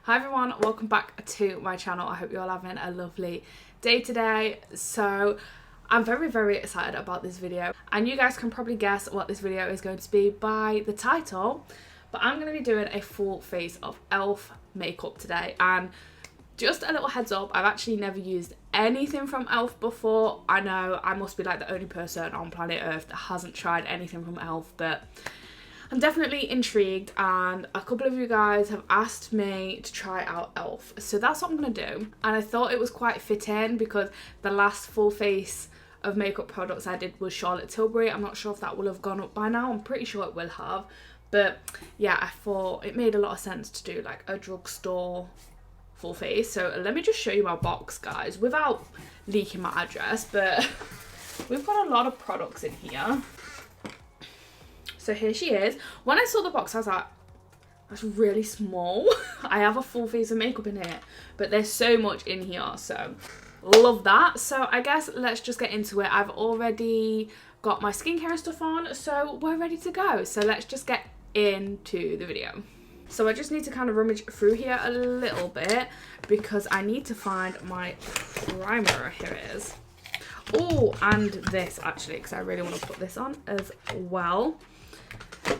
Hi everyone, welcome back to my channel. I hope you're all having a lovely day today. So I'm very excited about this video, and you guys can probably guess what this video is going to be by the title, but I'm going to be doing a full face of e.l.f. makeup today. And just a little heads up, I've actually never used anything from e.l.f. before. I know I must be like the only person on planet Earth that hasn't tried anything from e.l.f., but I'm definitely intrigued, and a couple of you guys have asked me to try out e.l.f. So that's what I'm going to do. And I thought it was quite fitting because the last full face of makeup products I did was Charlotte Tilbury. I'm not sure if that will have gone up by now. I'm pretty sure it will have. But yeah, I thought it made a lot of sense to do like a drugstore full face. So let me just show you my box, guys, without leaking my address. But we've got a lot of products in here. So here she is. When I saw the box, I was like, that's really small. I have a full face of makeup in here, but there's so much in here, so love that. So I guess let's just get into it. I've already got my skincare and stuff on, so we're ready to go. So let's just get into the video. So I just need to kind of rummage through here a little bit because I need to find my primer. Here it is. Oh, and this actually, because I really want to put this on as well.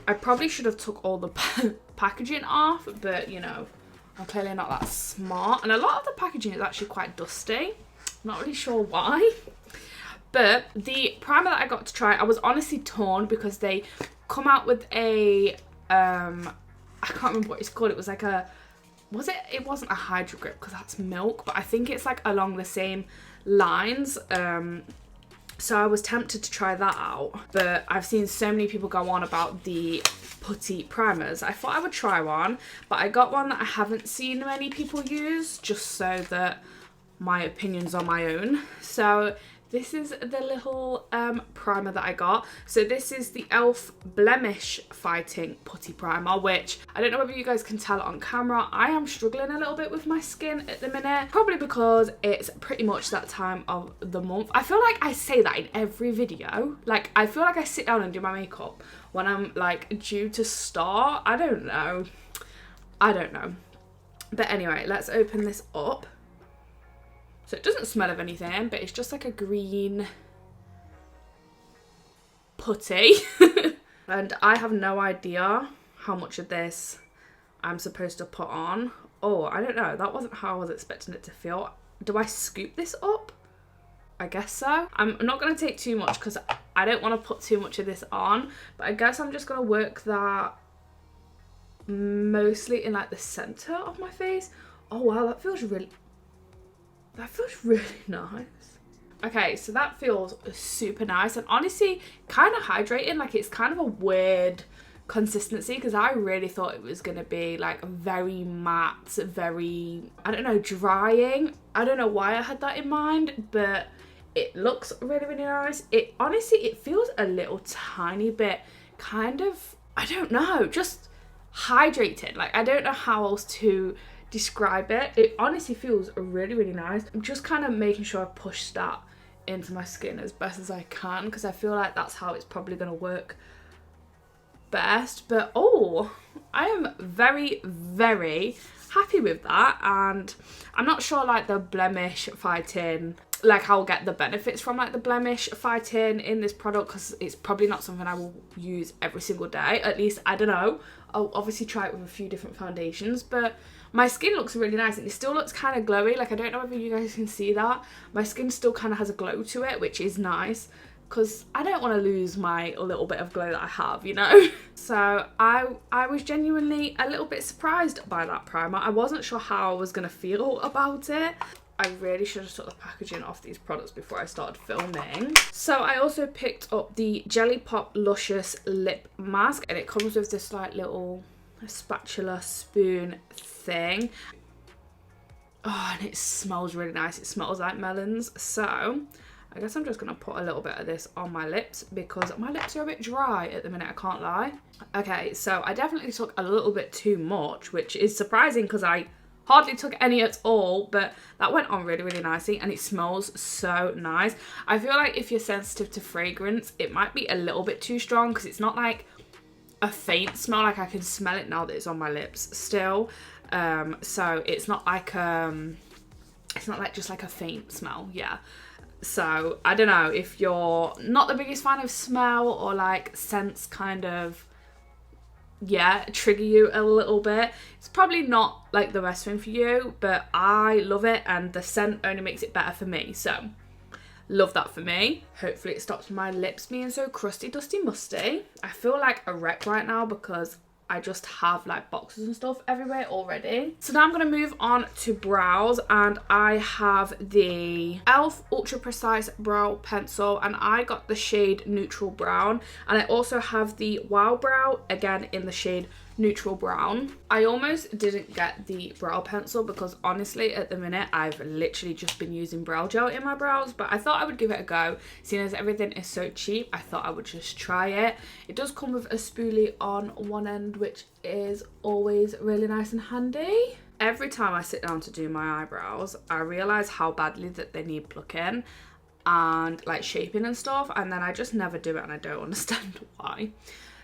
I probably should have took all the packaging off, but you know, I'm clearly not that smart. And a lot of the packaging is actually quite dusty. I'm not really sure why. But the primer that I got to try, I was honestly torn because they come out with a, I can't remember what it's called. It was like a, it wasn't a Hydro Grip because that's milk, but I think it's like along the same lines. So I was tempted to try that out, but I've seen so many people go on about the putty primers. I thought I would try one, but I got one that I haven't seen many people use, just so that my opinions are my own. So this is the little primer that I got. So this is the e.l.f. Blemish Fighting Putty Primer, which I don't know whether you guys can tell on camera. I am struggling a little bit with my skin at the minute, probably because it's pretty much that time of the month. I feel like I say that in every video. Like, I feel like I sit down and do my makeup when I'm like due to start. I don't know. But anyway, let's open this up. So it doesn't smell of anything, but it's just like a green putty. And I have no idea how much of this I'm supposed to put on. Oh, I don't know. That wasn't how I was expecting it to feel. Do I scoop this up? I guess so. I'm not going to take too much because I don't want to put too much of this on. But I guess I'm just going to work that mostly in like the center of my face. Oh wow, that feels really nice. Okay, so that feels super nice and honestly kind of hydrating. Like, it's kind of a weird consistency because I really thought it was going to be like very matte, very, I don't know, drying. I don't know why I had that in mind, but it looks really nice. It honestly, it feels a little tiny bit kind of, I don't know, just hydrated. Like, I don't know how else to describe it. It honestly feels really nice. I'm just kind of making sure I push that into my skin as best as I can because I feel like that's how it's probably going to work best. But oh, I am very happy with that, and I'm not sure like the blemish fighting, like I'll get the benefits from like the blemish fighting in this product because it's probably not something I will use every single day. At least, I don't know, I'll obviously try it with a few different foundations, but my skin looks really nice and it still looks kind of glowy. Like, I don't know whether you guys can see that. My skin still kind of has a glow to it, which is nice because I don't want to lose my little bit of glow that I have, you know. So I was genuinely a little bit surprised by that primer. I wasn't sure how I was going to feel about it. I really should have took the packaging off these products before I started filming. So I also picked up the Jelly Pop Luscious Lip Mask, and it comes with this like little spatula spoon thing. Oh, and it smells really nice. It smells like melons. So I guess I'm just gonna put a little bit of this on my lips because my lips are a bit dry at the minute, I can't lie. Okay, so I definitely took a little bit too much, which is surprising because I hardly took any at all, but that went on really nicely and it smells so nice. I feel like if you're sensitive to fragrance, it might be a little bit too strong because it's not like a faint smell. Like, I can smell it now that it's on my lips still. So it's not like just like a faint smell. Yeah. So I don't know if you're not the biggest fan of smell, or like scents kind of, yeah, trigger you a little bit, it's probably not like the best thing for you, but I love it, and the scent only makes it better for me. So love that for me. Hopefully it stops my lips being so crusty, dusty, musty. I feel like a wreck right now because I just have like boxes and stuff everywhere already. So now I'm going to move on to brows, and I have the e.l.f. Ultra Precise Brow Pencil, and I got the shade Neutral Brown, and I also have the Wow Brow, again in the shade Neutral Brown. I almost didn't get the brow pencil because honestly at the minute I've literally just been using brow gel in my brows, but I thought I would give it a go. Seeing as everything is so cheap, I thought I would just try it. It does come with a spoolie on one end, which is always really nice and handy. Every time I sit down to do my eyebrows, I realise how badly that they need plucking and like shaping and stuff, and then I just never do it, and I don't understand why.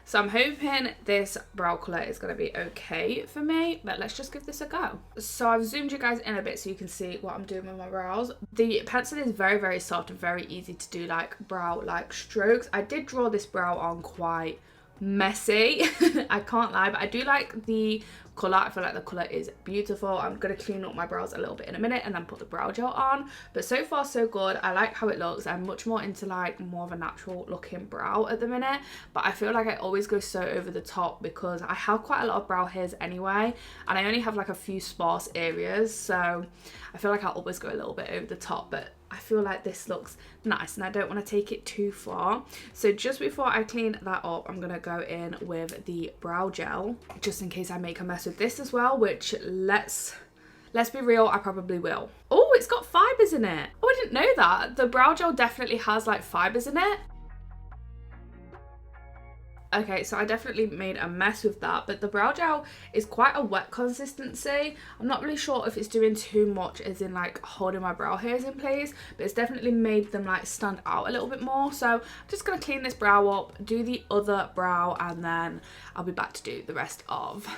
So I'm hoping this brow colour is going to be okay for me, but let's just give this a go. So I've zoomed you guys in a bit so you can see what I'm doing with my brows. The pencil is very, very soft and very easy to do like brow like strokes. I did draw this brow on quite messy, I can't lie, but I do like the colour. I feel like the colour is beautiful. I'm going to clean up my brows a little bit in a minute and then put the brow gel on, but so far so good. I like how it looks. I'm much more into like more of a natural looking brow at the minute, but I feel like I always go so over the top because I have quite a lot of brow hairs anyway, and I only have like a few sparse areas, so I feel like I always go a little bit over the top, but I feel like this looks nice and I don't want to take it too far. So just before I clean that up, I'm going to go in with the brow gel just in case I make a mess with this as well, which let's be real, I probably will. Oh, it's got fibres in it. Oh, I didn't know that. The brow gel definitely has like fibres in it. Okay, so I definitely made a mess with that, but the brow gel is quite a wet consistency. I'm not really sure if it's doing too much as in like holding my brow hairs in place, but it's definitely made them like stand out a little bit more. So I'm just going to clean this brow up, do the other brow, and then I'll be back to do the rest of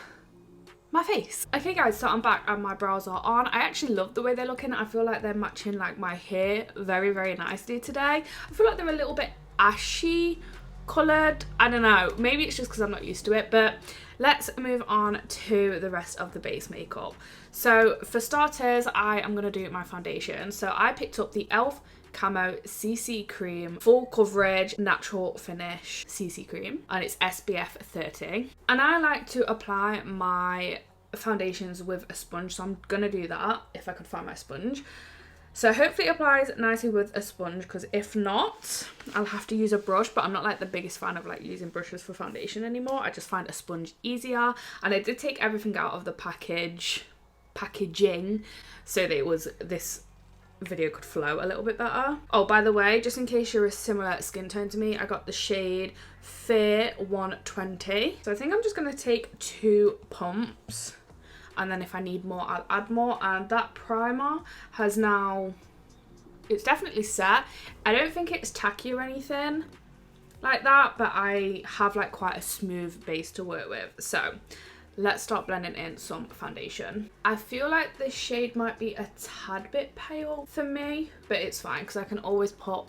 my face. Okay guys, so I'm back and my brows are on. I actually love the way they're looking. I feel like they're matching like my hair very, very nicely today. I feel like they're a little bit ashy coloured. I don't know, maybe it's just because I'm not used to it, but let's move on to the rest of the base makeup. So for starters, I am going to do my foundation. So I picked up the e.l.f. Camo CC Cream Full Coverage Natural Finish CC Cream, and it's SPF 30, and I like to apply my foundations with a sponge, so I'm going to do that if I could find my sponge. So hopefully it applies nicely with a sponge, because if not, I'll have to use a brush, but I'm not like the biggest fan of like using brushes for foundation anymore. I just find a sponge easier, and I did take everything out of the packaging so that it was this video could flow a little bit better. Oh, by the way, just in case you're a similar skin tone to me, I got the shade Fair 120. So I think I'm just going to take 2 pumps, and then if I need more I'll add more. And that primer has now, it's definitely set. I don't think it's tacky or anything like that, but I have like quite a smooth base to work with. So let's start blending in some foundation. I feel like this shade might be a tad bit pale for me, but it's fine because I can always put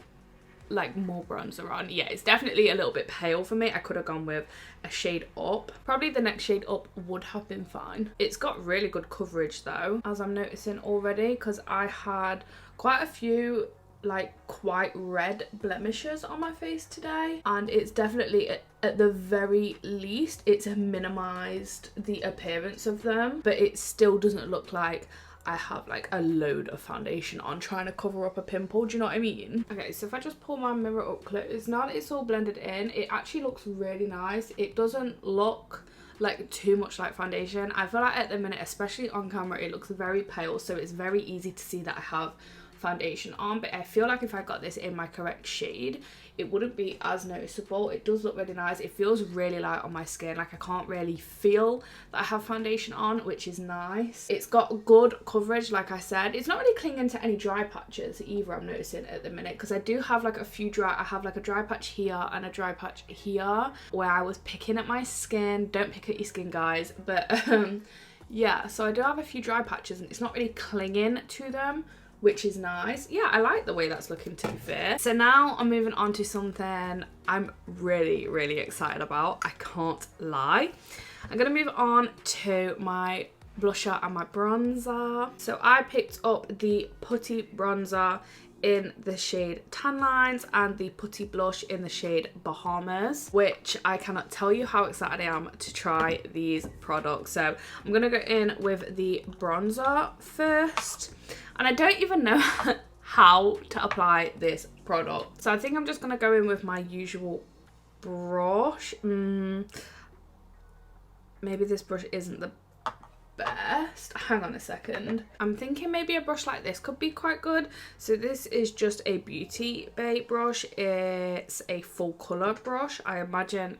like more bronzer on. Yeah, it's definitely a little bit pale for me. I could have gone with a shade up. Probably the next shade up would have been fine. It's got really good coverage though, as I'm noticing already, because I had quite a few like quite red blemishes on my face today, and it's definitely at the very least it's minimized the appearance of them, but it still doesn't look like I have like a load of foundation on trying to cover up a pimple. Do you know what I mean? Okay, so if I just pull my mirror up close, now that it's all blended in, it actually looks really nice. It doesn't look like too much like foundation. I feel like at the minute, especially on camera, it looks very pale, so it's very easy to see that I have foundation on, but I feel like if I got this in my correct shade, it wouldn't be as noticeable. It does look really nice. It feels really light on my skin. Like I can't really feel that I have foundation on, which is nice. It's got good coverage, like I said. It's not really clinging to any dry patches either, I'm noticing at the minute, because I do have like a few I have like a dry patch here and a dry patch here where I was picking at my skin. Don't pick at your skin, guys, but Yeah, so I do have a few dry patches and it's not really clinging to them, which is nice. Yeah, I like the way that's looking, to be fair. So now I'm moving on to something I'm really, really excited about. I can't lie. I'm gonna move on to my blusher and my bronzer. So I picked up the Putty Bronzer in the shade Tan Lines and the Putty Blush in the shade Bahamas, which I cannot tell you how excited I am to try these products. So I'm gonna go in with the bronzer first, and I don't even know how to apply this product. So I think I'm just gonna go in with my usual brush. Maybe this brush isn't the best. Hang on a second. I'm thinking maybe a brush like this could be quite good. So this is just a Beauty Bay brush. It's a full colour brush. I imagine,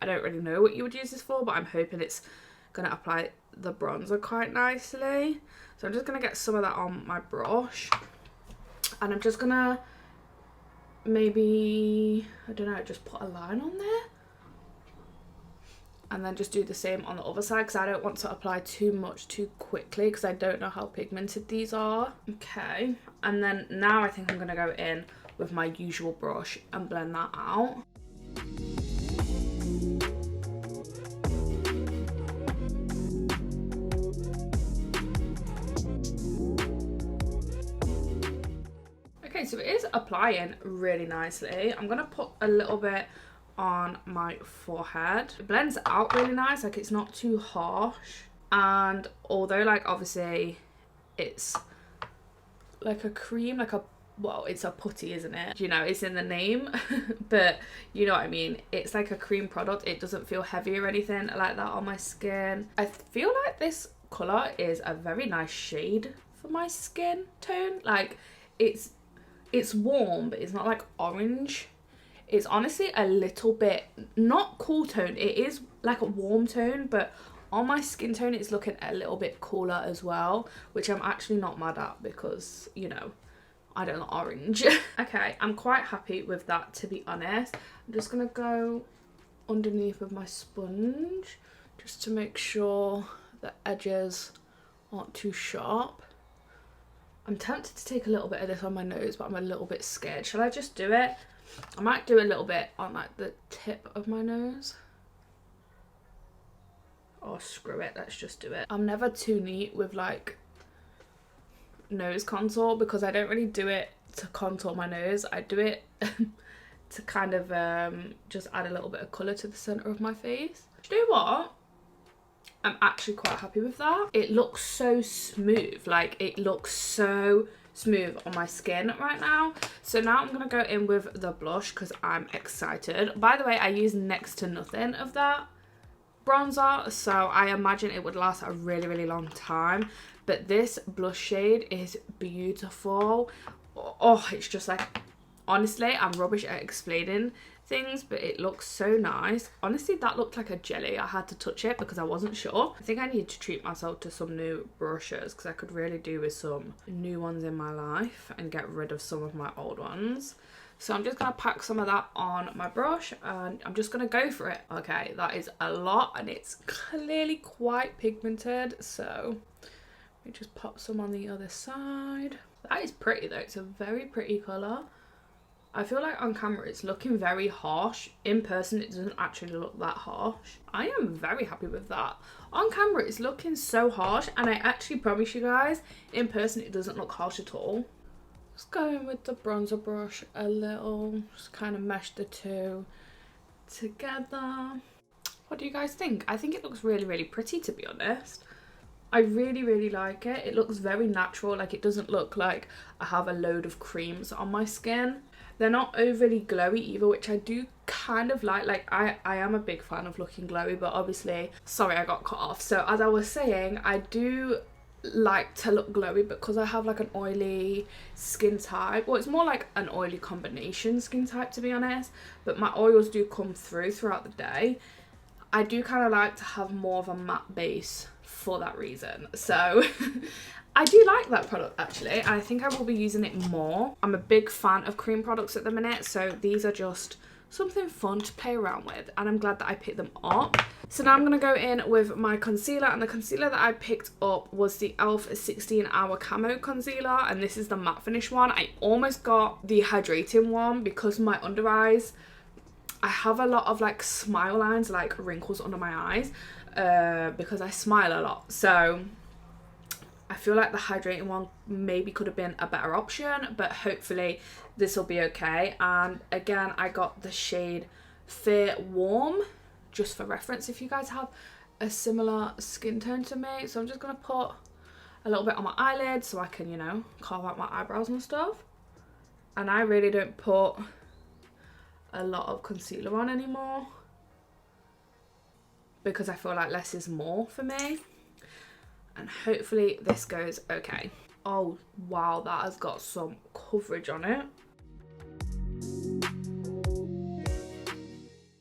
I don't really know what you would use this for, but I'm hoping it's gonna apply the bronzer quite nicely. So I'm just gonna get some of that on my brush, and I'm just gonna maybe, I don't know, just put a line on there. And then just do the same on the other side, because I don't want to apply too much too quickly because I don't know how pigmented these are. Okay, and then now I think I'm going to go in with my usual brush and blend that out. Okay, so it is applying really nicely. I'm going to put a little bit on my forehead. It blends out really nice, like it's not too harsh, and although like obviously it's like a cream, like a, well, it's a putty, isn't it? You know, it's in the name, but you know what I mean, it's like a cream product. It doesn't feel heavy or anything like that on my skin. I feel like this colour is a very nice shade for my skin tone. Like it's warm, but it's not like orange. It's honestly a little bit, not cool tone, it is like a warm tone, but on my skin tone it's looking a little bit cooler as well, which I'm actually not mad at because, you know, I don't like orange. Okay, I'm quite happy with that, to be honest. I'm just gonna go underneath with my sponge just to make sure the edges aren't too sharp. I'm tempted to take a little bit of this on my nose, but I'm a little bit scared. Shall I just do it? I might do a little bit on like the tip of my nose. Oh, screw it, let's just do it. I'm never too neat with like nose contour because I don't really do it to contour my nose. I do it to kind of just add a little bit of colour to the centre of my face. Do you know what? I'm actually quite happy with that. It looks so smooth, like it looks so smooth on my skin right now. So now I'm gonna go in with the blush because I'm excited. By the way, I use next to nothing of that bronzer, so I imagine it would last a really, really long time. But this blush shade is beautiful. Oh, it's just like, honestly, I'm rubbish at explaining things, but it looks so nice. Honestly, that looked like a jelly. I had to touch it because I wasn't sure. I think I need to treat myself to some new brushes because I could really do with some new ones in my life and get rid of some of my old ones. So I'm just going to pack some of that on my brush and I'm just going to go for it. Okay, that is a lot and it's clearly quite pigmented, so let me just pop some on the other side. That is pretty though. It's a very pretty colour. I feel like on camera it's looking very harsh. In person it doesn't actually look that harsh. I am very happy with that. On camera it's looking so harsh, and I actually promise you guys, in person it doesn't look harsh at all. Just going with the bronzer brush a little, just kind of mesh the two together. What do you guys think? I think it looks really, really pretty, to be honest. I really, really like it. It looks very natural, like it doesn't look like I have a load of creams on my skin. They're not overly glowy either, which I do kind of like. Like I am a big fan of looking glowy, but obviously, sorry, I got cut off. So as I was saying, I do like to look glowy because I have like an oily skin type. Well, it's more like an oily combination skin type, to be honest, but my oils do come through throughout the day. I do kind of like to have more of a matte base for that reason. So I do like that product actually. I think I will be using it more. I'm a big fan of cream products at the minute, so these are just something fun to play around with, and I'm glad that I picked them up. So now I'm going to go in with my concealer, and the concealer that I picked up was the e.l.f. 16 Hour Camo Concealer, and this is the matte finish one. I almost got the hydrating one because my under eyes, I have a lot of like smile lines, like wrinkles under my eyes, because I smile a lot. So I feel like the hydrating one maybe could have been a better option, but hopefully this will be okay. And again, I got the shade Fair Warm, just for reference if you guys have a similar skin tone to me. So I'm just going to put a little bit on my eyelids so I can, you know, carve out my eyebrows and stuff. And I really don't put a lot of concealer on anymore because I feel like less is more for me. And hopefully this goes okay. Oh wow, that has got some coverage on it.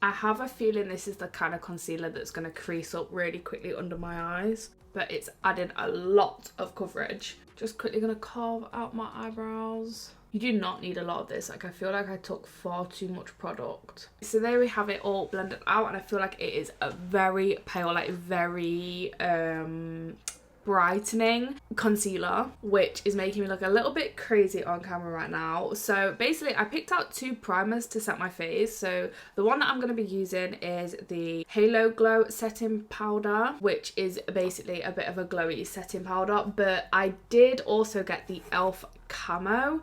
I have a feeling this is the kind of concealer that's going to crease up really quickly under my eyes, but it's adding a lot of coverage. Just quickly going to carve out my eyebrows. You do not need a lot of this. Like, I feel like I took far too much product. So there we have it all blended out, and I feel like it is a very pale, like very brightening concealer, which is making me look a little bit crazy on camera right now. So basically I picked out 2 primers to set my face. So the one that I'm going to be using is the Halo Glow setting powder, which is basically a bit of a glowy setting powder, but I did also get the e.l.f. Camo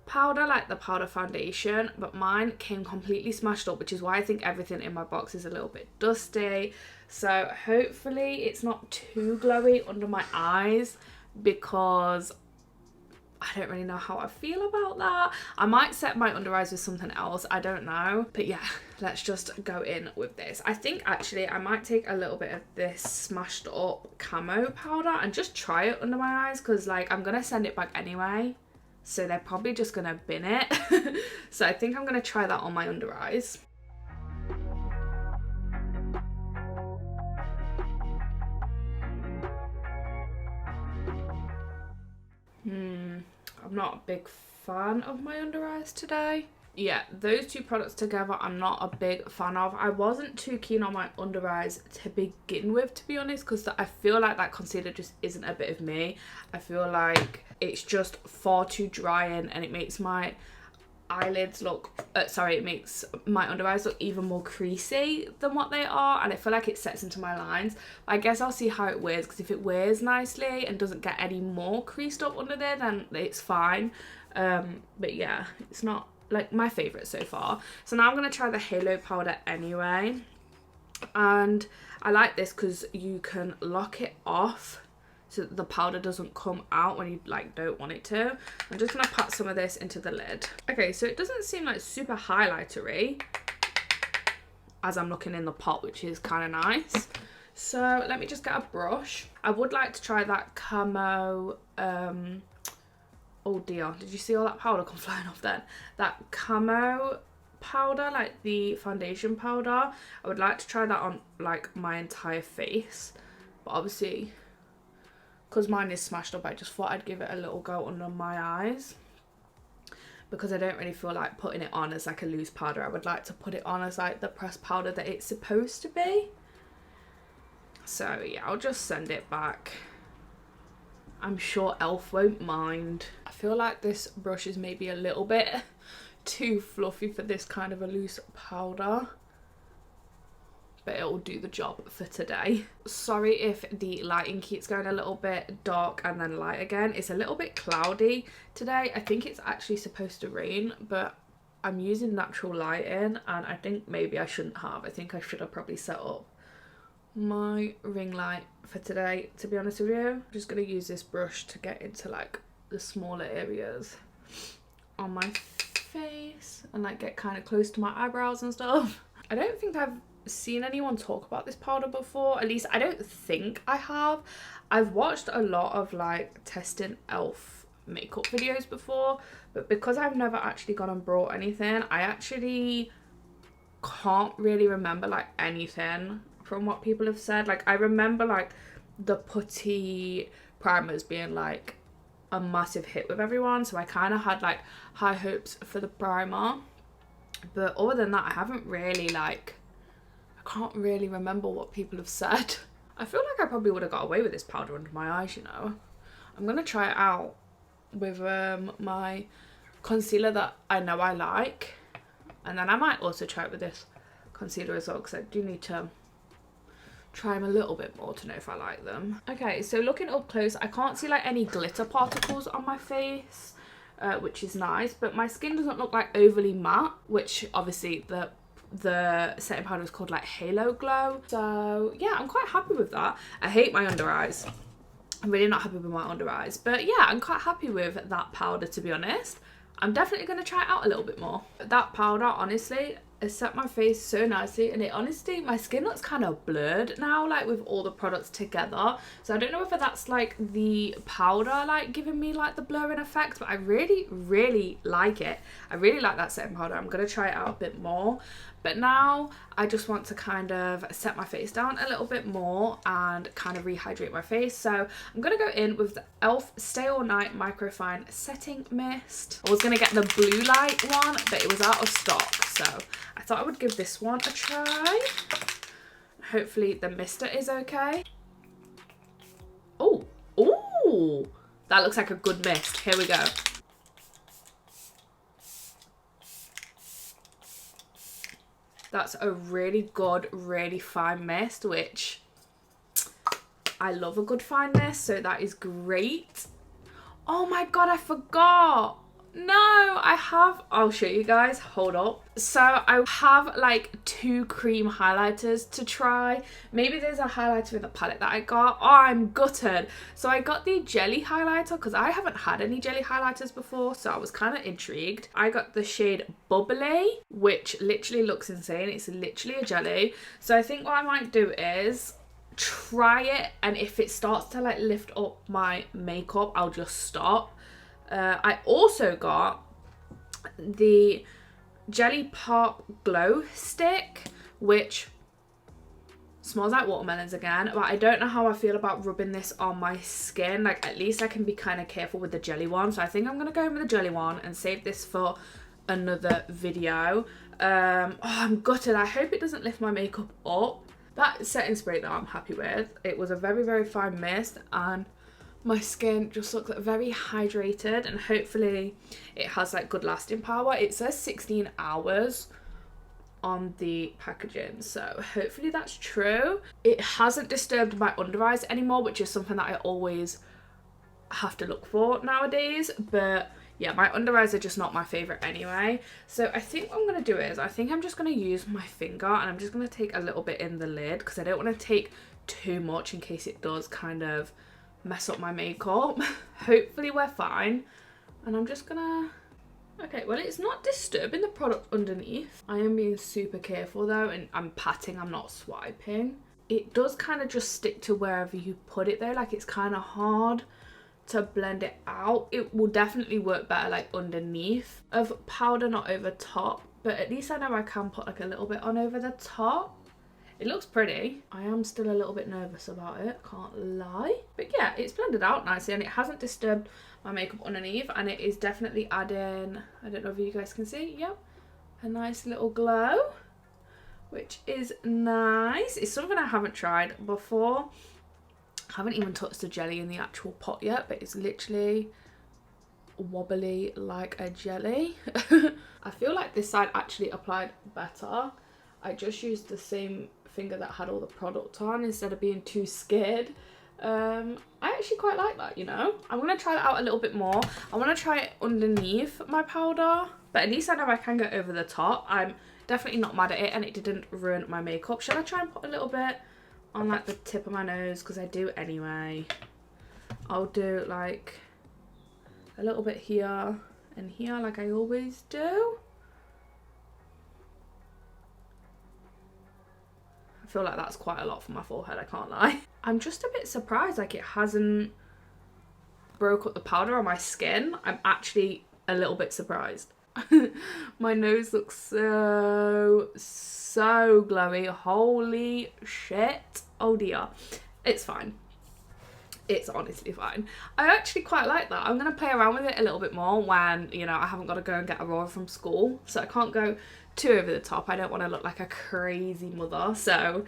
powder, like the powder foundation, but mine came completely smashed up, which is why I think everything in my box is a little bit dusty. So hopefully it's not too glowy under my eyes, because I don't really know how I feel about that. I might set my under eyes with something else, I don't know. But yeah, let's just go in with this. I think actually I might take a little bit of this smashed up camo powder and just try it under my eyes, because like I'm gonna send it back anyway, so they're probably just gonna bin it. So I think I'm gonna try that on my under eyes. I'm not a big fan of my under eyes today. Yeah, those 2 products together I'm not a big fan of. I wasn't too keen on my under eyes to begin with, to be honest, because I feel like that concealer just isn't a bit of me. I feel like it's just far too drying, and it makes my eyelids look it makes my under eyes look even more creasy than what they are, and I feel like it sets into my lines. I guess I'll see how it wears, because if it wears nicely and doesn't get any more creased up under there, then it's fine. But yeah, it's not like my favorite so far. So now I'm going to try the Halo powder anyway, and I like this because you can lock it off so that the powder doesn't come out when you like don't want it to. I'm just gonna pat some of this into the lid. Okay, so it doesn't seem like super highlightery as I'm looking in the pot, which is kind of nice. So let me just get a brush. I would like to try that camo, oh dear, did you see all that powder come flying off then? That camo powder, like the foundation powder. I would like to try that on like my entire face, but obviously because mine is smashed up, I just thought I'd give it a little go under my eyes, because I don't really feel like putting it on as like a loose powder. I would like to put it on as like the pressed powder that it's supposed to be. So yeah, I'll just send it back. I'm sure e.l.f. won't mind. I feel like this brush is maybe a little bit too fluffy for this kind of a loose powder, but it'll do the job for today. Sorry if the lighting keeps going a little bit dark and then light again. It's a little bit cloudy today. I think it's actually supposed to rain, but I'm using natural lighting, and I think maybe I shouldn't have. I think I should have probably set up my ring light for today, to be honest with you. I'm just going to use this brush to get into like the smaller areas on my face and like get kind of close to my eyebrows and stuff. I don't think I've seen anyone talk about this powder before, at least I don't think I have. I've watched a lot of like testing e.l.f. makeup videos before, but because I've never actually gone and brought anything, I actually can't really remember like anything from what people have said. Like I remember like the putty primers being like a massive hit with everyone, so I kind of had like high hopes for the primer. But other than that, I haven't really like, I can't really remember what people have said. I feel like I probably would have got away with this powder under my eyes, you know. I'm going to try it out with my concealer that I know I like. And then I might also try it with this concealer as well, because I do need to try them a little bit more to know if I like them. Okay, so looking up close, I can't see like any glitter particles on my face, which is nice, but my skin doesn't look like overly matte, which obviously the setting powder is called like Halo Glow. So yeah, I'm quite happy with that. I hate my under eyes. I'm really not happy with my under eyes, but yeah, I'm quite happy with that powder, to be honest. I'm definitely going to try it out a little bit more. That powder, honestly, has set my face so nicely, and it honestly, my skin looks kind of blurred now, like with all the products together. So I don't know whether that's like the powder like giving me like the blurring effect, but I really like it. I really like that setting powder. I'm going to try it out a bit more. But now I just want to kind of set my face down a little bit more and kind of rehydrate my face. So I'm going to go in with the e.l.f. Stay All Night Microfine Setting Mist. I was going to get the blue light one, but it was out of stock. So I thought I would give this one a try. Hopefully the mister is okay. Oh, that looks like a good mist. Here we go. That's a really good, really fine mist, which I love a good fine mist, so that is great. Oh my god, I forgot. No, I'll show you guys, hold up. So I have like 2 cream highlighters to try. Maybe there's a highlighter in the palette that I got. Oh, I'm gutted. So I got the jelly highlighter because I haven't had any jelly highlighters before, so I was kind of intrigued. I got the shade Bubbly, which literally looks insane. It's literally a jelly. So I think what I might do is try it, and if it starts to like lift up my makeup, I'll just stop. I also got the Jelly Pop Glow Stick, which smells like watermelons again, but I don't know how I feel about rubbing this on my skin. Like, at least I can be kind of careful with the jelly one, so I think I'm going to go in with the jelly one and save this for another video. Oh, I'm gutted. I hope it doesn't lift my makeup up. That setting spray that I'm happy with. It was a very fine mist, and my skin just looks very hydrated, and hopefully it has like good lasting power. It says 16 hours on the packaging, so hopefully that's true. It hasn't disturbed my under eyes anymore, which is something that I always have to look for nowadays. But yeah, my under eyes are just not my favorite anyway. So I think what I'm going to do is, I think I'm just going to use my finger, and I'm just going to take a little bit in the lid, because I don't want to take too much in case it does kind of mess up my makeup. Hopefully we're fine. And I'm just gonna, okay, well, it's not disturbing the product underneath. I am being super careful though, and I'm patting, I'm not swiping. It does kind of just stick to wherever you put it though, like it's kind of hard to blend it out. It will definitely work better like underneath of powder, not over top, but at least I know I can put like a little bit on over the top. It looks pretty. I am still a little bit nervous about it, can't lie. But yeah, it's blended out nicely, and it hasn't disturbed my makeup underneath, and it is definitely adding, I don't know if you guys can see, yep, a nice little glow, which is nice. It's something I haven't tried before. I haven't even touched the jelly in the actual pot yet, but it's literally wobbly like a jelly. I feel like this side actually applied better. I just used the same finger that had all the product on instead of being too scared. I actually quite like that, you know. I'm going to try that out a little bit more. I want to try it underneath my powder, but at least I know I can go over the top. I'm definitely not mad at it, and it didn't ruin my makeup. Should I try and put a little bit on like the tip of my nose, because I do anyway. I'll do like a little bit here and here like I always do. I feel like that's quite a lot for my forehead, I can't lie. I'm just a bit surprised like it hasn't broke up the powder on my skin. I'm actually a little bit surprised. My nose looks so glowy. Holy shit. Oh dear. It's fine. It's honestly fine. I actually quite like that. I'm going to play around with it a little bit more when, you know, I haven't got to go and get Aurora from school. So I can't go too over the top. I don't want to look like a crazy mother. So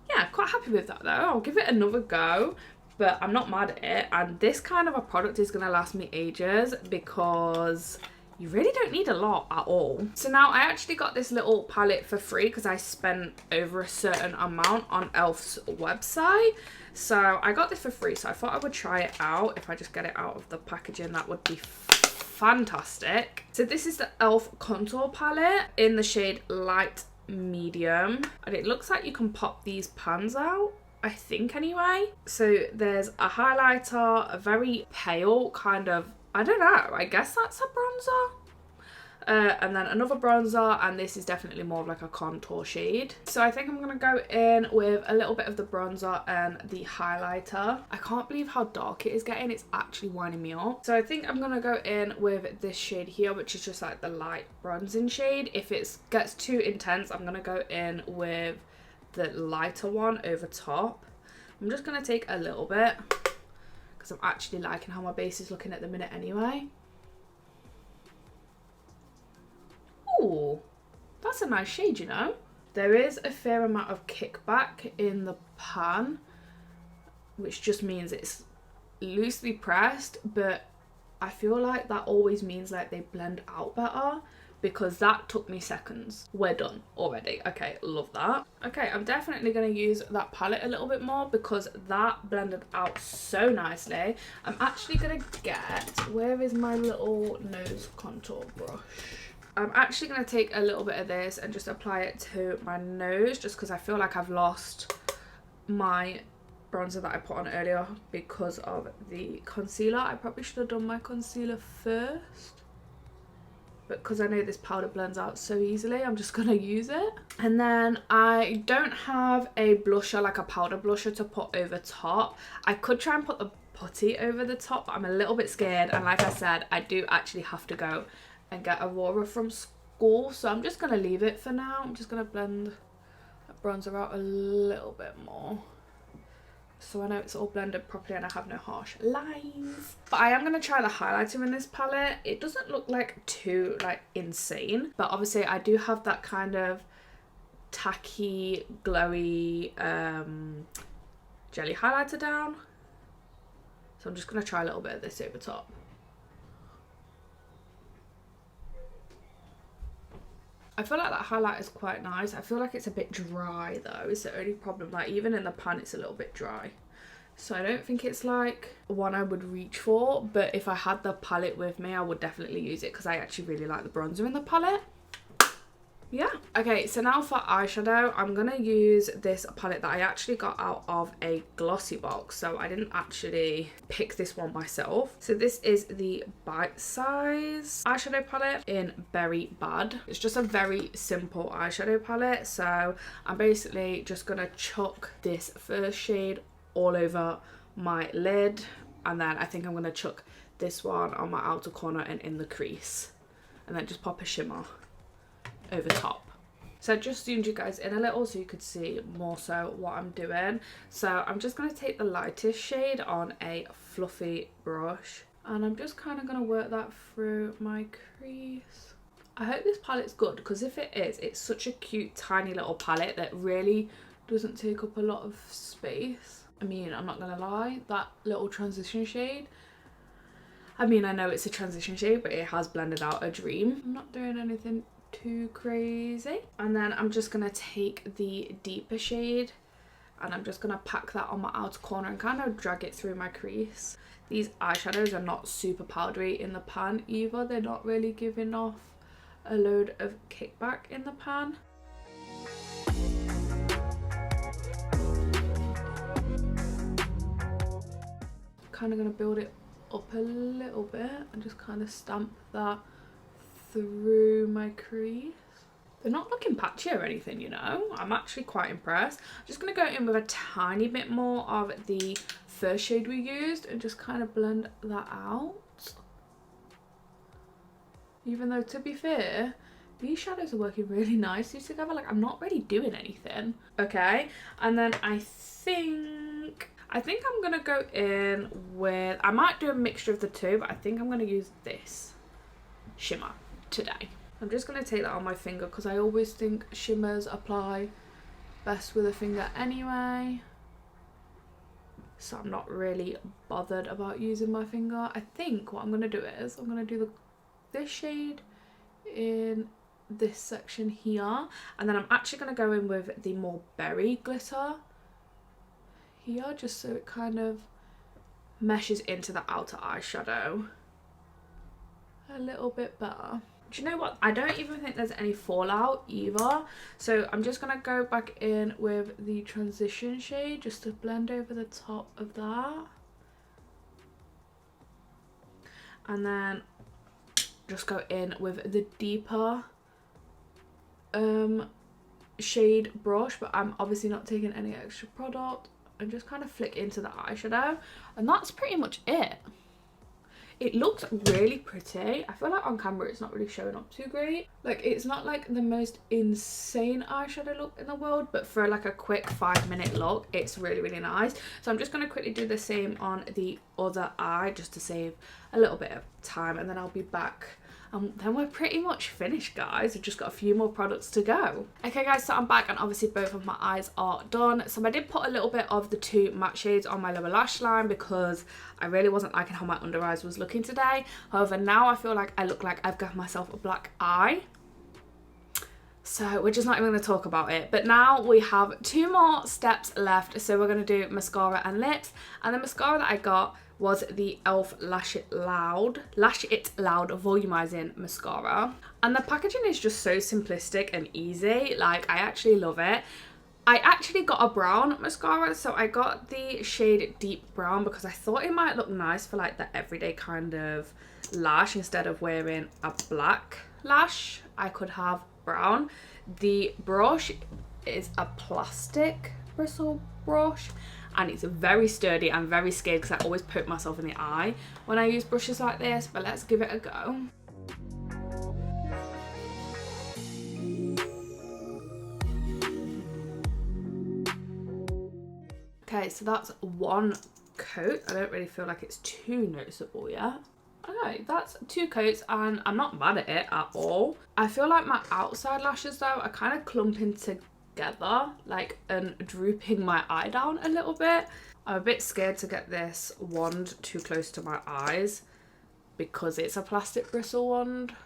yeah, quite happy with that though. I'll give it another go, but I'm not mad at it. And this kind of a product is going to last me ages because you really don't need a lot at all. So now I actually got this little palette for free because I spent over a certain amount on e.l.f.'s website. So I got this for free, so I thought I would try it out. If I just get it out of the packaging, that would be fantastic. So this is the e.l.f. contour palette in the shade light medium, and it looks like you can pop these pans out, I think anyway. So there's a highlighter, a very pale kind of, I don't know, I guess that's a bronzer. And then another bronzer, and this is definitely more of like a contour shade. So I think I'm going to go in with a little bit of the bronzer and the highlighter. I can't believe how dark it is getting. It's actually winding me up. So I think I'm going to go in with this shade here, which is just like the light bronzing shade. If it gets too intense, I'm going to go in with the lighter one over top. I'm just going to take a little bit because I'm actually liking how my base is looking at the minute anyway. Ooh, that's a nice shade, you know. There is a fair amount of kickback in the pan, which just means it's loosely pressed, but I feel like that always means like they blend out better, because that took me seconds. We're done already. Okay, love that. Okay, I'm definitely going to use that palette a little bit more because that blended out so nicely. I'm actually going to get, where is my little nose contour brush? I'm actually going to take a little bit of this and just apply it to my nose, just because I feel like I've lost my bronzer that I put on earlier because of the concealer. I probably should have done my concealer first, but because I know this powder blends out so easily, I'm just going to use it. And then I don't have a blusher, like a powder blusher, to put over top. I could try and put the putty over the top, but I'm a little bit scared, and like I said, I do actually have to go and get Aurora from school, so I'm just going to leave it for now. I'm just going to blend that bronzer out a little bit more, so I know it's all blended properly and I have no harsh lines. But I am going to try the highlighter in this palette. It doesn't look like too like insane, but obviously I do have that kind of tacky, glowy jelly highlighter down, so I'm just going to try a little bit of this over top. I feel like that highlight is quite nice. I feel like it's a bit dry though, is the only problem. Like even in the pan it's a little bit dry. So I don't think it's like one I would reach for, but if I had the palette with me I would definitely use it because I actually really like the bronzer in the palette. Yeah. Okay, so now for eyeshadow, I'm going to use this palette that I actually got out of a glossy box. So I didn't actually pick this one myself. So this is the Bite Size eyeshadow palette in Berry Bad. It's just a very simple eyeshadow palette. So I'm basically just going to chuck this first shade all over my lid. And then I think I'm going to chuck this one on my outer corner and in the crease. And then just pop a shimmer over top. So I just zoomed you guys in a little so you could see more so what I'm doing. So I'm just going to take the lightest shade on a fluffy brush, and I'm just kind of going to work that through my crease. I hope this palette's good, because if it is, it's such a cute tiny little palette that really doesn't take up a lot of space. I mean, I'm not going to lie, that little transition shade, I mean, I know it's a transition shade, but it has blended out a dream. I'm not doing anything too crazy. And then I'm just gonna take the deeper shade and I'm just gonna pack that on my outer corner and kind of drag it through my crease. These eyeshadows are not super powdery in the pan either. They're not really giving off a load of kickback in the pan. Kind of gonna build it up a little bit and just kind of stamp that through my crease. They're not looking patchy or anything, you know. I'm actually quite impressed. I'm just going to go in with a tiny bit more of the first shade we used and just kind of blend that out. Even though, to be fair, these shadows are working really nicely together. Like, I'm not really doing anything. Okay, and then I think I'm going to go in with, I might do a mixture of the two, but I think I'm going to use this shimmer today. I'm just going to take that on my finger because I always think shimmers apply best with a finger anyway. So I'm not really bothered about using my finger. I think what I'm going to do is I'm going to do this shade in this section here, and then I'm actually going to go in with the more berry glitter here, just so it kind of meshes into the outer eyeshadow a little bit better. Do you know what? I don't even think there's any fallout either. So I'm just going to go back in with the transition shade just to blend over the top of that. And then just go in with the deeper shade brush. But I'm obviously not taking any extra product. And just kind of flick into the eyeshadow. And that's pretty much it. It looks really pretty. I feel like on camera it's not really showing up too great. Like, it's not like the most insane eyeshadow look in the world, but for like a quick 5-minute look, it's really, really nice. So I'm just going to quickly do the same on the other eye just to save a little bit of time, and then I'll be back. Then we're pretty much finished, guys. We've just got a few more products to go. Okay, guys, so I'm back, and obviously both of my eyes are done. So I did put a little bit of the 2 matte shades on my lower lash line because I really wasn't liking how my under eyes was looking today. However, now I feel like I look like I've given myself a black eye. So we're just not even going to talk about it. But now we have 2 more steps left. So we're going to do mascara and lips. And the mascara that I got was the e.l.f. Lash It Loud Volumizing Mascara. And the packaging is just so simplistic and easy. Like, I actually love it. I actually got a brown mascara, so I got the shade Deep Brown because I thought it might look nice for like the everyday kind of lash. Instead of wearing a black lash, I could have brown. The brush is a plastic bristle brush, and it's very sturdy and very scared because I always poke myself in the eye when I use brushes like this, but let's give it a go. Okay, so that's 1 coat. I don't really feel like it's too noticeable yet. Okay, that's 2 coats, and I'm not mad at it at all. I feel like my outside lashes though are kind of clumping together, like, and drooping my eye down a little bit. I'm a bit scared to get this wand too close to my eyes because it's a plastic bristle wand,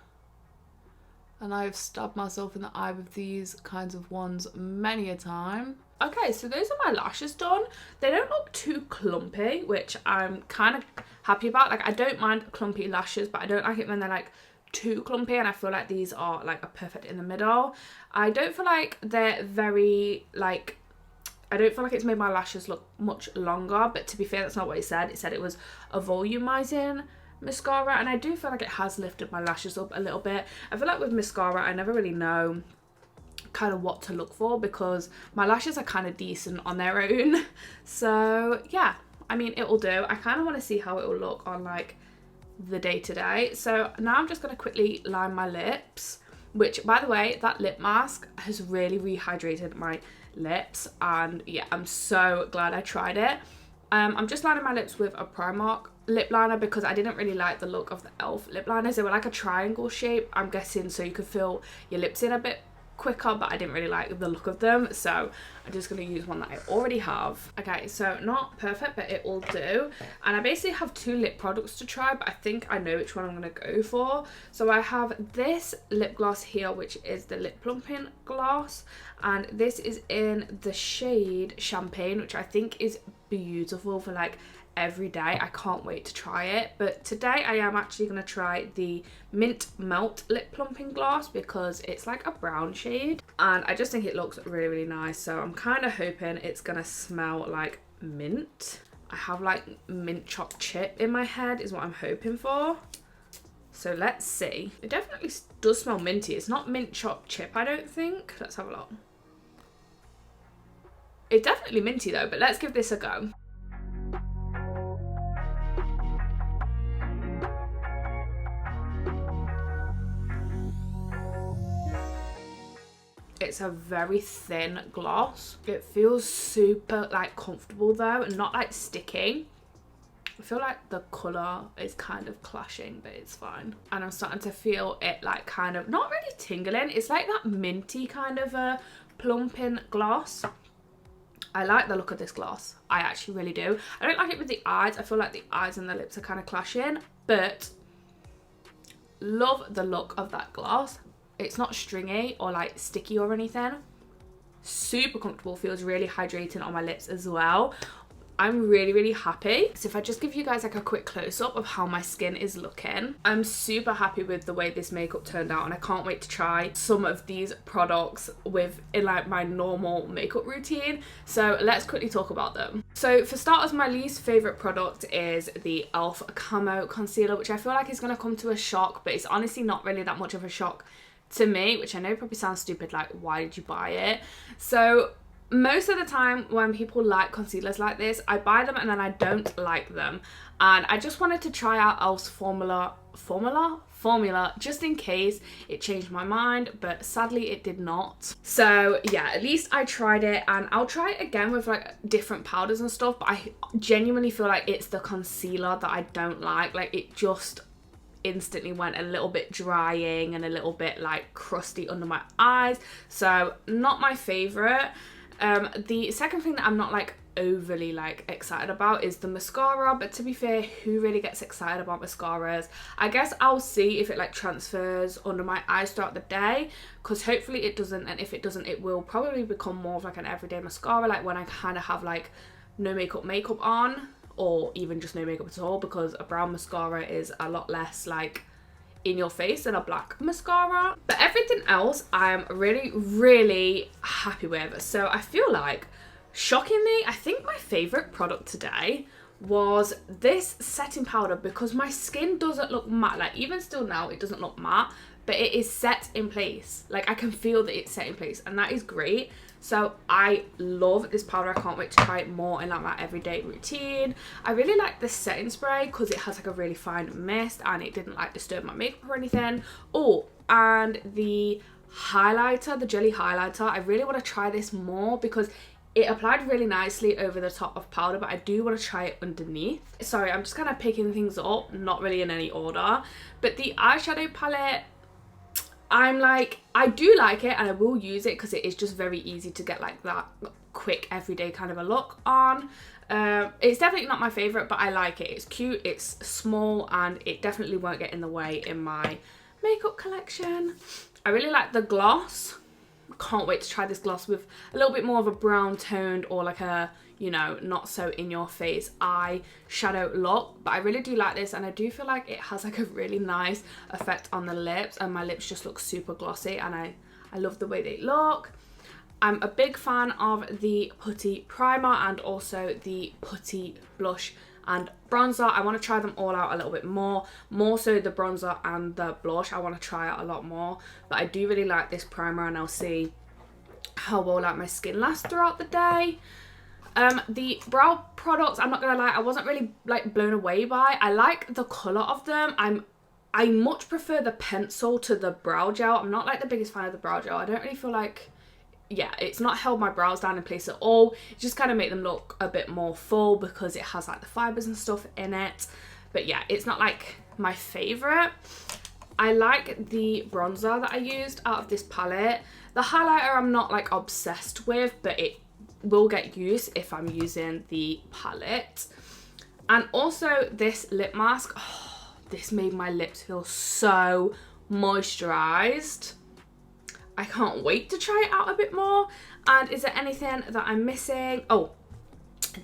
and I've stabbed myself in the eye with these kinds of wands many a time. Okay, so those are my lashes done. They don't look too clumpy, which I'm kind of happy about. Like, I don't mind clumpy lashes, but I don't like it when they're like too clumpy, and I feel like these are like a perfect in the middle. I don't feel like they're very like, I don't feel like it's made my lashes look much longer, but to be fair, that's not what it said. It said it was a volumizing mascara, and I do feel like it has lifted my lashes up a little bit. I feel like with mascara, I never really know kind of what to look for because my lashes are kind of decent on their own. So yeah, I mean, it will do. I kind of want to see how it will look on like the day-to-day. So now I'm just going to quickly line my lips, which, by the way, that lip mask has really rehydrated my lips, and yeah, I'm so glad I tried it. I'm just lining my lips with a Primark lip liner because I didn't really like the look of the e.l.f. lip liners. They were like a triangle shape, I'm guessing, so you could fill your lips in a bit quicker, but I didn't really like the look of them, so I'm just going to use one that I already have. Okay, so not perfect, but it will do. And I basically have 2 lip products to try, but I think I know which one I'm going to go for. So I have this lip gloss here, which is the lip plumping gloss, and this is in the shade Champagne, which I think is beautiful for like every day. I can't wait to try it. But today I am actually going to try the Mint Melt lip plumping gloss because it's like a brown shade, and I just think it looks really, really nice. So I'm kind of hoping it's going to smell like mint. I have like mint chopped chip in my head is what I'm hoping for. So let's see. It definitely does smell minty. It's not mint chopped chip, I don't think. Let's have a look. It's definitely minty though, but let's give this a go. It's a very thin gloss. It feels super like comfortable though, and not like sticky. I feel like the colour is kind of clashing, but it's fine. And I'm starting to feel it like kind of, not really tingling. It's like that minty kind of a plumping gloss. I like the look of this gloss. I actually really do. I don't like it with the eyes. I feel like the eyes and the lips are kind of clashing, but love the look of that gloss. It's not stringy or like sticky or anything. Super comfortable, feels really hydrating on my lips as well. I'm really happy. So if I just give you guys like a quick close-up of how my skin is looking, I'm super happy with the way this makeup turned out, and I can't wait to try some of these products in like my normal makeup routine. So let's quickly talk about them. So for starters, my least favorite product is the e.l.f. Camo Concealer, which I feel like is going to come to a shock, but it's honestly not really that much of a shock to me, which I know probably sounds stupid, like why did you buy it? So most of the time when people like concealers like this, I buy them and then I don't like them, and I just wanted to try out e.l.f.'s formula just in case it changed my mind, but sadly it did not. So yeah, at least I tried it, and I'll try it again with like different powders and stuff, but I genuinely feel like it's the concealer that I don't like. Like it just instantly went a little bit drying and a little bit like crusty under my eyes, so not my favorite. The second thing that I'm not like overly like excited about is the mascara, but to be fair, who really gets excited about mascaras? I guess I'll see if it like transfers under my eyes throughout the day, because hopefully it doesn't, and if it doesn't, it will probably become more of like an everyday mascara, like when I kind of have like no makeup on, or even just no makeup at all, because a brown mascara is a lot less like in your face than a black mascara. But everything else I'm really happy with. So I feel like, shockingly, I think my favorite product today was this setting powder, because my skin doesn't look matte. Like even still now it doesn't look matte, but it is set in place. Like I can feel that it's set in place, and that is great. So I love this powder. I can't wait to try it more in like my everyday routine. I really like the setting spray because it has like a really fine mist and it didn't like disturb my makeup or anything. Oh, and the highlighter, the jelly highlighter, I really want to try this more because it applied really nicely over the top of powder, but I do want to try it underneath. Sorry, I'm just kind of picking things up, not really in any order. But the eyeshadow palette, I'm like, I do like it and I will use it because it is just very easy to get like that quick everyday kind of a look on. It's definitely not my favorite, but I like it. It's cute, it's small, and it definitely won't get in the way in my makeup collection. I really like the gloss. Can't wait to try this gloss with a little bit more of a brown toned or like a, you know, not so in your face eyeshadow look, but I really do like this, and I do feel like it has like a really nice effect on the lips, and my lips just look super glossy, and I love the way they look. I'm a big fan of the putty primer and also the putty blush and bronzer. I want to try them all out a little bit more so the bronzer and the blush I want to try out a lot more, but I do really like this primer, and I'll see how well like my skin lasts throughout the day. The brow products, I'm not gonna lie, I wasn't really like blown away by. I like the colour of them. I much prefer the pencil to the brow gel. I'm not like the biggest fan of the brow gel. I don't really feel like, yeah, it's not held my brows down in place at all. It just kind of make them look a bit more full because it has like the fibres and stuff in it. But yeah, it's not like my favourite. I like the bronzer that I used out of this palette. The highlighter I'm not like obsessed with, but it will get used if I'm using the palette. And also this lip mask. Oh, this made my lips feel so moisturised. I can't wait to try it out a bit more. And is there anything that I'm missing? Oh,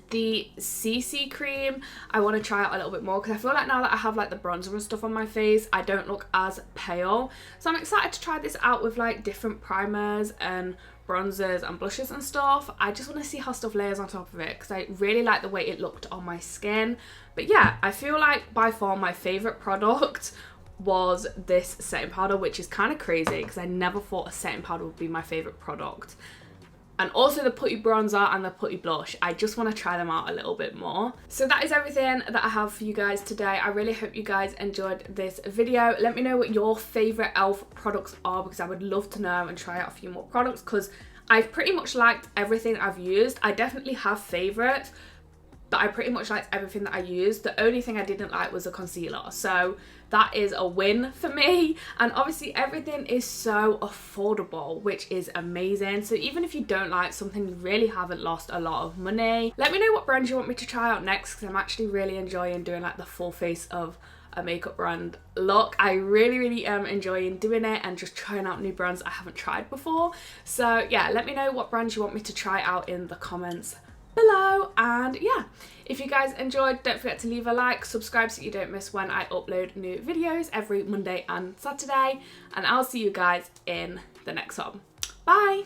the CC cream, I want to try out a little bit more because I feel like now that I have like the bronzer and stuff on my face, I don't look as pale. So I'm excited to try this out with like different primers and bronzers and blushes and stuff. I just want to see how stuff layers on top of it because I really like the way it looked on my skin. But yeah, I feel like by far my favourite product was this setting powder, which is kind of crazy because I never thought a setting powder would be my favourite product. And also the putty bronzer and the putty blush. I just want to try them out a little bit more. So that is everything that I have for you guys today. I really hope you guys enjoyed this video. Let me know what your favourite e.l.f. products are because I would love to know and try out a few more products because I've pretty much liked everything I've used. I definitely have favourites, that I pretty much liked everything that I used. The only thing I didn't like was a concealer, so that is a win for me. And obviously everything is so affordable, which is amazing. So even if you don't like something, you really haven't lost a lot of money. Let me know what brands you want me to try out next, because I'm actually really enjoying doing like the full face of a makeup brand look. I really am enjoying doing it and just trying out new brands I haven't tried before. So yeah, let me know what brands you want me to try out in the comments below. And yeah, if you guys enjoyed, don't forget to leave a like, subscribe so you don't miss when I upload new videos every Monday and Saturday, and I'll see you guys in the next one. Bye.